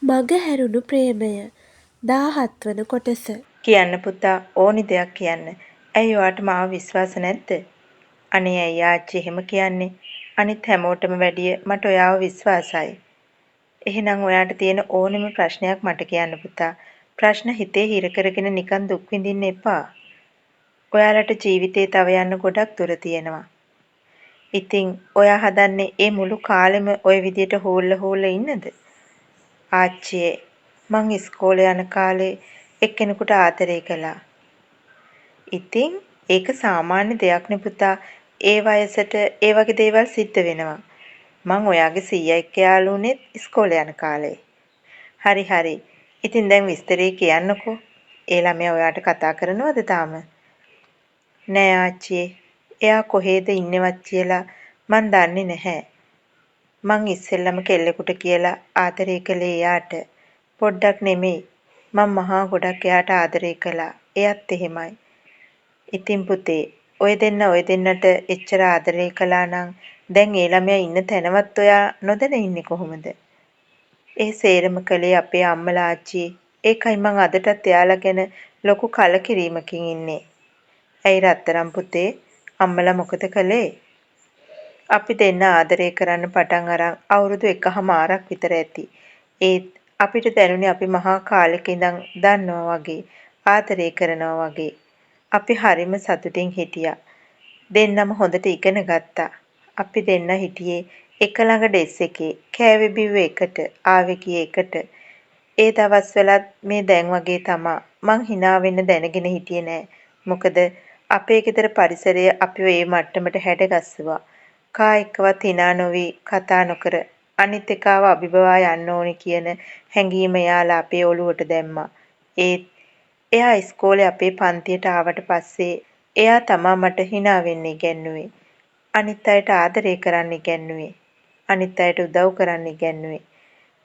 මගහැරුණු ප්‍රේමය 17 වන කොටස. කියන්න පුතා ඕනි දෙයක් කියන්න. ඇයි ඔයාට මාව විශ්වාස නැද්ද? අනේ ඇයි ආච්චි එහෙම කියන්නේ? අනිත් හැමෝටම වැඩිය මට ඔයාව විශ්වාසයි. එහෙනම් ඔයාට තියෙන ඕනෙම ප්‍රශ්නයක් මට කියන්න පුතා. ප්‍රශ්න හිතේ හිර කරගෙන නිකන් දුක් විඳින්න එපා. ඔයාලට ජීවිතේ තව යන්න ගොඩක් දුර තියෙනවා. ඉතින් ඔයා හදන්නේ මේ මුළු කාලෙම ওই විදියට හොල්ල ඉන්නද? ආච්චියේ මං ඉස්කෝලේ යන කාලේ එක්කෙනෙකුට ආදරේ කළා. ඉතින් ඒක සාමාන්‍ය දෙයක්නේ පුතා. ඒ වයසට ඒ වගේ දේවල් සිද්ධ වෙනවා. මං ඔයාගේ සීයා එක්ක යාළු වුණෙත් ඉස්කෝලේ යන කාලේ. හරි හරි. ඉතින් දැන් විස්තරේ කියන්නකෝ. ඒ ළමයා ඔයාට කතා කරනවද තාම? නෑ ආච්චියේ. එයා කොහෙද ඉන්නවත් කියලා මං දන්නේ නැහැ. මං ඉස්සෙල්ලම කෙල්ලෙකුට කියලා ආදරේ කළේ එයාට. පොඩ්ඩක් නෙමෙයි. මං මහා ගොඩක් එයාට ආදරේ කළා. එයත් එහෙමයි. ඉතින් පුතේ ඔය දෙන්නට එච්චර ආදරේ කළා නම් දැන් ඒ ළමයා ඉන්න තැනවත් ඔයා නොදැන ඉන්නේ කොහොමද? ඒ සේරම කළේ අපේ අම්මලා ආච්චි. ඒකයි මං අදටත් එයාලා ගැන ලොකු කලකිරීමකින් ඉන්නේ. ඇයි රත්තරන් පුතේ අම්මලා මොකද කළේ? අපි දෙන්න ආදරේ කරන්න පටන් අරන් අවුරුදු 1මාරක් විතර ඇති. ඒත් අපිට දැනුනේ අපි මහා කාලෙක ඉඳන් දන්නවා වගේ ආදරේ කරනවා වගේ. අපි හරිම සතුටින් හිටියා. දෙන්නම හොඳට ඉගෙන ගත්තා. අපි දෙන්න හිටියේ එක ළඟ ඩෙස් එකේ කෑවේ බිව්වේ එකට ආවේ ගියේ එකට. ඒ දවස්වලත් මේ දැන් වගේ තමා. මං hina වෙන්න දැනගෙන හිටියේ නෑ. මොකද අපේ ගෙදර පරිසරය අපිව ඒ මට්ටමට හැඩගස්සුවා. කා එක්කවත් hina නොවි කතා නොකර අනිත් එකාව අභිබවා යන්න ඕනි කියන හැඟීම යාලා අපේ ඔළුවට දැම්මා. ඒත් එයා ඉස්කෝලේ අපේ පන්තියට ආවට පස්සේ එයා තමා මට hina වෙන්න ඉගැන්නුවේ. අනිත් අයට ආදරේ කරන්න ඉගැන්නුවේ. අනිත් අයට උදව් කරන්න ඉගැන්නුවේ.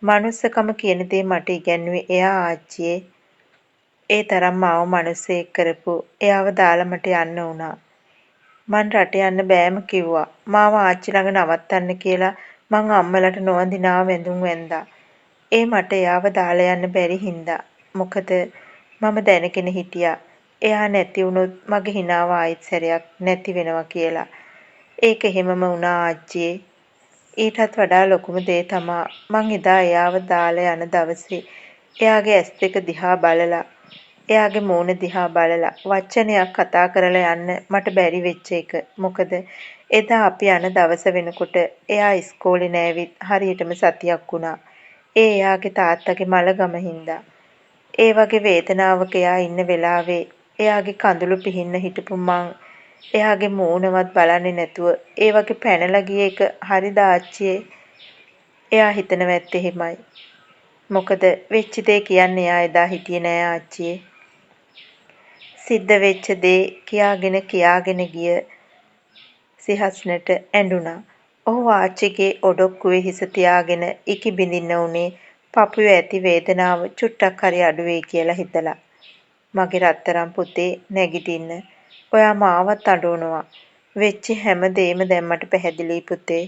මනුස්සකම කියන දේ මට ඉගැන්නුවේ එයා ආච්චියේ. ඒ තරම් මාව මනුස්සයෙක් කරපු එයාව දාලා මට යන්න වුණා. මං රට යන්න බෑම කිව්වා. මාව ආච්චි ළඟ නවත්තන්න කියලා මං අම්මලට නොවඳිනා වැඳුම් වැන්දා. ඒ මට එයාව දාලා යන්න බැරි හින්දා. මොකද මම දැනගෙන හිටියා එයා නැති වුණොත් මගේ හිනාව ආයෙත් සැරයක් නැති වෙනවා කියලා. ඒක එහෙමම වුණා ආච්චියේ. ඊටත් වඩා ලොකුම දේ තමා මං එදා එයාව දාලා යන දවසේ එයාගේ ඇස් දෙක දිහා බලලා එයාගේ මූණ දිහා බලලා වචනයක් කතා කරලා යන්න මට බැරි වෙච්ච එක. මොකද එදා අපි යන දවස වෙනකොට එයා ඉස්කෝලේ නෑවිත් හරියටම සතියක් වුණා. ඒ එයාගේ තාත්තගේ මලගම හින්දා. ඒ වගේ වේදනාවක එයා ඉන්න වෙලාවේ එයාගේ කඳුළු පිහින්න හිටපු මං එයාගේ මූණවත් බලන්නේ නැතුව ඒ වගේ පැනලා ගිය එක හරිද ආච්චියේ? එයා හිතනවා ඇත්තේ එහෙමයි. මොකද වෙච්ච දේ කියන්නේ එයා එදා හිටියේ නෑ ආච්චියේ. සිද්ධ වෙච්ච දේ කියාගෙන ගිය සිහස්නට ඇඬුණා. ඔහු ආච්චිගේ ඔඩොක්කුවේ හිස තියාගෙන ඉකි බිඳින්න උනේ පපුවේ ඇති වේදනාව චුට්ටක් හරි අඩු වෙයි කියලා හිතලා. මගේ රත්තරන් පුතේ නැගිටින්න. ඔයා මාවත් අඬවනවා. වෙච්ච හැම දෙයක්ම දැන් මට පැහැදිලි පුතේ.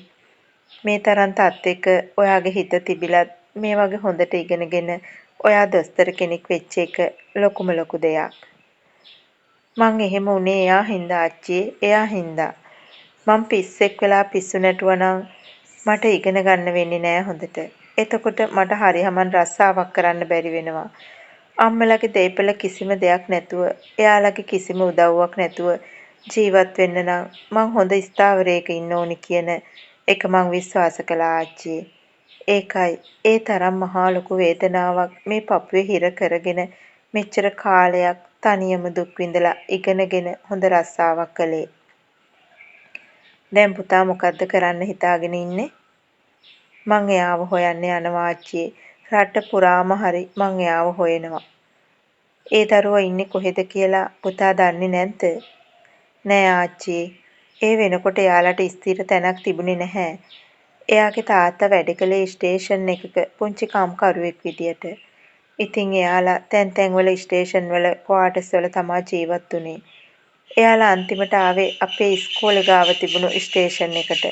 මේ තරම් තත්ත්වයක ඔයාගේ හිත තිබිලත් මේ වගේ හොඳට ඉගෙනගෙන ඔයා දොස්තර කෙනෙක් වෙච්ච එක ලොකුම ලොකු දෙයක්. මං එහෙම උනේ එයා හින්දා ආච්චියේ. එයා හින්දා. මං පිස්සෙක් වෙලා පිස්සු නැටුවා නම් මට ඉගෙන ගන්න වෙන්නේ නෑ හොඳට. එතකොට මට හරියමන් රස්සාවක් කරන්න බැරි වෙනවා. අම්මලගේ දෙයිපල කිසිම දෙයක් නැතුව එයාලගේ කිසිම උදව්වක් නැතුව ජීවත් වෙන්න නම් මං හොඳ ස්ථාවරයක ඉන්න ඕනි කියන එක මං විශ්වාස කළා ආච්චියේ. ඒකයි ඒ තරම් මහා ලොකු වේදනාවක් මේ පපුවේ හිර කරගෙන මෙච්චර කාලයක් තනියම දුක් විඳලා ඉගෙනගෙන හොඳ රස්සාවක් කළේ. දැන් පුතා මොකද්ද කරන්න හිතාගෙන ඉන්නේ? මං එයාව හොයන්න යනවා ආච්චියේ. රට පුරාම හරි මං එයාව හොයනවා. ඒ දරුවා ඉන්නේ කොහෙද කියලා පුතා දන්නේ නැද්ද? නෑ ආච්චියේ. ඒ වෙනකොට එයාලට ස්ථිර තැනක් තිබුණේ නැහැ. එයාගේ තාත්තා වැඩ කළේ ස්ටේෂන් එකක පුංචි කම්කරුවෙක් විදියට. ඉතින් එයාලා තැන් වල ස්ටේෂන් වල ක්වාටර්ස් වල තමා ජීවත් වුනේ. එයාලා අන්තිමට ආවේ අපේ ඉස්කෝලේ ගාව තිබුණු ස්ටේෂන් එකට.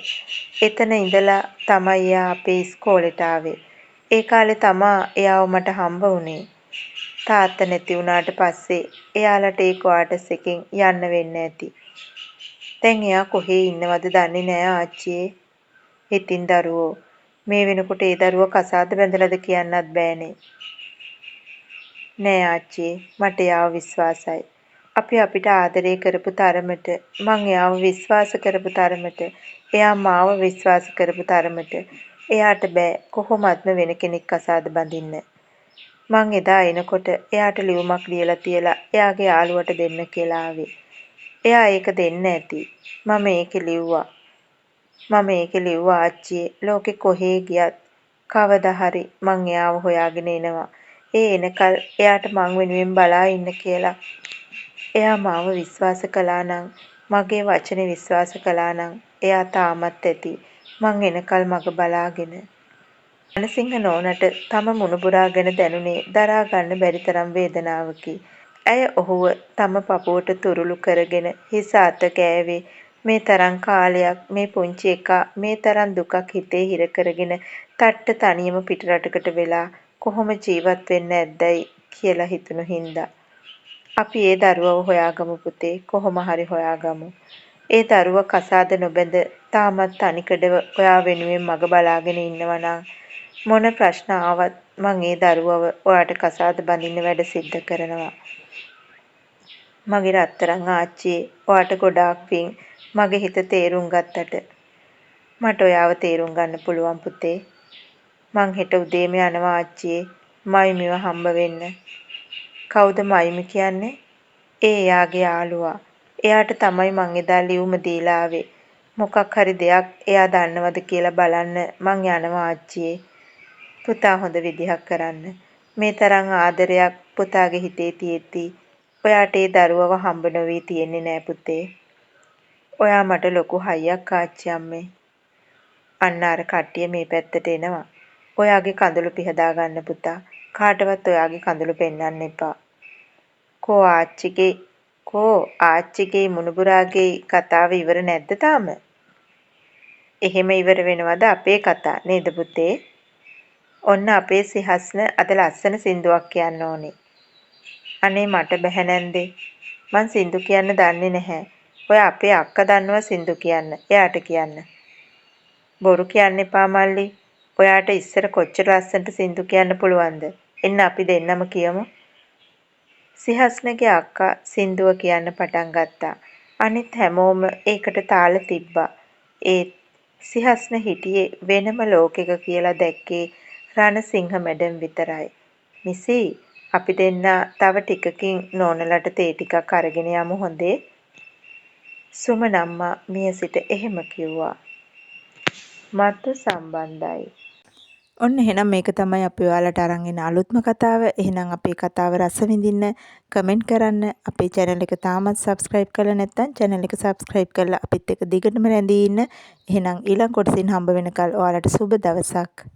එතන ඉඳලා තමයි එයා අපේ ඉස්කෝලේට ආවේ. ඒ කාලේ තමා එයාව මට හම්බ වුණේ. තාත්තා නැති වුණාට පස්සේ එයාලට ඒ ක්වාටර්ස් එකෙන් යන්න වෙන්න ඇති. දැන් එයා කොහේ ඉන්නවද දන්නේ නෑ ආච්චියේ. ඉතින් දරුවෝ මේ වෙනකොට ඒ දරුවා කසාද බැඳලාද කියන්නත් බෑනේ. නෑ ආච්චියේ මට එයාව විශ්වාසයි. අපි අපිට ආදරය කරපු තරමට මං එයාව විශ්වාස කරපු තරමට එයා මාව විශ්වාස කරපු තරමට එයාට බෑ කොහොමත්ම වෙන කෙනෙක් කසාද බඳින්න. මං එදා එනකොට එයාට ලියුමක් ලියලා තියලා එයාගේ යාළුවට දෙන්න කියලා ආවේ. එයා ඒක දෙන්න ඇති. මම ඒකේ ලිව්වා ආච්චියේ ලෝකේ කොහේ ගියත් කවදා හරි මං එයාව හොයාගෙන එනවා. ඒ එනකල් එයාට මං වෙනුවෙන් බලා ඉන්න කියලා. එයා මාව විශ්වාස කළා නම් මගේ වචනේ විශ්වාස කළා නම් එයා තාමත් ඇති මං එනකල් මග බලාගෙන. රණසිංහ නෝනට තම මුණුබුරා ගැන දැනුනේ දරා ගන්න බැරි තරම් වේදනාවකි. ඇය ඔහුව තම පපුවට තුරුළු කරගෙන හිස අත කෑවේ මේ තරම් කාලයක් මේ පුංචි එකා මේ තරම් දුකක් හිතේ හිර කරගෙන තට්ට තනියම පිටරටකට වෙලා කොහොම ජීවත් වෙන්න ඇද්දයි කියලා හිතුණු හින්දා. අපි ඒ දරුවව හොයාගමු පුතේ කොහොම හරි හොයාගමු. ඒ දරුවා කසාද නොබැඳ තාමත් තනිකඩව ඔයා වෙනුවෙන් මග බලාගෙන ඉන්නවා නම් මොන ප්‍රශ්න ආවත් මං ඒ දරුවව ඔයාට කසාද බඳින්න වැඩ සිද්ධ කරනවා. මගේ රත්තරන් ආච්චියේ ඔයාට ගොඩාක් පිං මගේ හිත තේරුම් ගත්තට. මට ඔයාව තේරුම් ගන්න පුළුවන් පුතේ. මං හෙට උදේම යනවා ආච්චියේ මයිමිව හම්බ වෙන්න. කවුද මයිමි කියන්නේ? ඒ එයාගේ යාළුවා. එයාට තමයි මං එදා ලියුම දීලා ආවේ. මොකක් හරි දෙයක් එයා දන්නවද කියලා බලන්න මං යනවා ආච්චියේ. පුතා හොඳ විදිහක් කරන්න. මේ තරම් ආදරයක් පුතාගේ හිතේ තියෙද්දි ඔයාට ඒ දරුවව හම්බ නොවී තියෙන්නේ නෑ පුතේ. ඔයා මට ලොකු හයියක් ආච්චි අම්මේ. අන්න අර කට්ටිය මේ පැත්තට එනවා. ඔයාගේ කඳුළු පිහදා ගන්න පුතා. කාටවත් ඔයාගේ කඳුළු පෙන්වන්න එපා. කෝ ආච්චිගේ මුණුබුරාගේ කතාව ඉවර නැද්ද තාම? එහෙම ඉවර වෙනවද අපේ කතා නේද පුතේ? ඔන්න අපේ සිහස්න අද ලස්සන සින්දුවක් කියන්න ඕනේ. අනේ මට බැහැ නැන්දේ. මං සින්දු කියන්න දන්නේ නැහැ. ඔය අපේ අක්කා දන්නවා සින්දු කියන්න. එයාට කියන්න. බොරු කියන්න එපා මල්ලි. ඔයාට ඉස්සර කොච්චර ලස්සනට සින්දු කියන්න පුළුවන්ද? එන්න අපි දෙන්නම කියමු. සිහස්නගේ අක්කා සින්දුව කියන්න පටන් ගත්තා. අනිත් හැමෝම ඒකට තාල තිබ්බා. ඒත් සිහස්න හිටියේ වෙනම ලෝකෙක කියලා දැක්කේ රණසිංහ මැඩම් විතරයි. මිසි අපි දෙන්න තව ටිකකින් නෝනලට තේ ටිකක් අරගෙන යමු හොඳේ. සුමන අම්මා මිය සිට එහෙම කිව්වා. මතු සම්බන්ධයි. ඔන්න එහෙනම් මේක තමයි අපි ඔයාලට අරන් එන අලුත්ම කතාව. එහෙනම් අපේ කතාව රස විඳින්න කමෙන්ට් කරන්න. අපේ channel එක තාමත් subscribe කරලා නැත්නම් channel එක subscribe කරලා අපිත් එක්ක දිගටම රැඳී ඉන්න. එහෙනම් ඊළඟ කොටසින් හම්බ වෙනකල් ඔයාලට සුබ දවසක්.